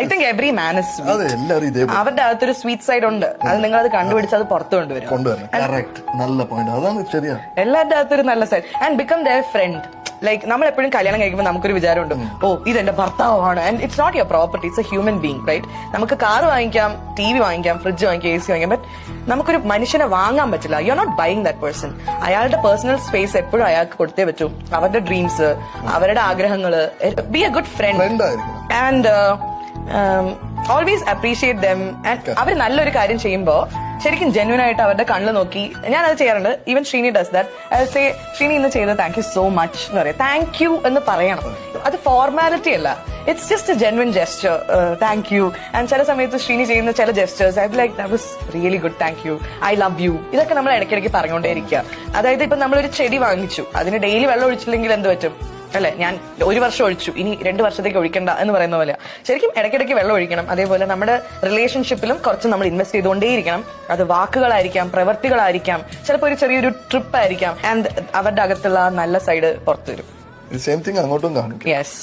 I think every man is അവരുടെ അകത്തൊരു sweet side ഉണ്ട്. അത് നിങ്ങൾ അത് കണ്ടുപിടിച്ച് അത് പുറത്തു കൊണ്ടുവരും. നല്ല പോയിന്റ്, അതാണ് ശരിയാ. എല്ലാവരുടെ അകത്തൊരു നല്ല side and become their friend. Like നമ്മൾ എപ്പോഴും കല്യാണം കഴിക്കുമ്പോൾ നമുക്കൊരു വിചാരമുണ്ട്, ഓ ഇതെന്റെ ഭർത്താവാണ്. And it's not your property, it's a human being, right? നമുക്ക് കാർ വാങ്ങിക്കാം, TV വാങ്ങിക്കാം, ഫ്രിഡ്ജ് വാങ്ങിക്കാം, AC വാങ്ങിക്കാം, ബട്ട് നമുക്കൊരു മനുഷ്യനെ വാങ്ങാൻ പറ്റില്ല. You are not buying that person. അയാളുടെ പേഴ്സണൽ സ്പേസ് എപ്പോഴും അയാൾക്ക് കൊടുത്തേ പറ്റൂ. അവരുടെ ഡ്രീംസ്, അവരുടെ ആഗ്രഹങ്ങള്. Be a good friend and always appreciate them. And അവർ നല്ലൊരു കാര്യം ചെയ്യുമ്പോ ശരിക്കും ജെന്യൂൻ ആയിട്ട് അവരുടെ കണ്ണ് നോക്കി ഞാനത് ചെയ്യാറുണ്ട്. Even Sreeni does that. Say Sreeni ഇന്ന് ചെയ്തത് താങ്ക് യു സോ മച്ച് എന്ന് പറയാം. താങ്ക് യു എന്ന് പറയണം. അത് ഫോർമാലിറ്റി അല്ല, it's just A genuine gesture. Thank you. And ചില സമയത്ത് ശ്രീനി ചെയ്യുന്ന ചില gestures I be like that was really good, thank you, I love you. ഇതൊക്കെ നമ്മൾ ഇടയ്ക്കിടയ്ക്ക് പറഞ്ഞുകൊണ്ടേയിരിക്കുക. അതായത് ഇപ്പൊ നമ്മളൊരു ചെടി വാങ്ങിച്ചു, അതിന് ഡെയിലി വെള്ളം ഒഴിച്ചില്ലെങ്കിൽ എന്ത് പറ്റും അല്ലെ? ഞാൻ 1 വർഷം ഒഴിച്ചു, ഇനി 2 വർഷത്തേക്ക് ഒഴിക്കണ്ട എന്ന് പറയുന്ന പോലെ ശരിക്കും ഇടയ്ക്കിടയ്ക്ക് വെള്ളം ഒഴിക്കണം. അതേപോലെ നമ്മുടെ റിലേഷൻഷിപ്പിലും കുറച്ച് നമ്മൾ ഇൻവെസ്റ്റ് ചെയ്തുകൊണ്ടേയിരിക്കണം. അത് വാക്കുകളായിരിക്കാം, പ്രവൃത്തികളായിരിക്കാം, ചിലപ്പോൾ ഒരു ചെറിയൊരു ട്രിപ്പ് ആയിരിക്കാം. ആൻഡ് അവരുടെ അകത്തുള്ള നല്ല സൈഡ് പുറത്തു വരും. സെയിം തിങ് അങ്ങോട്ടും കാണും. യെസ്.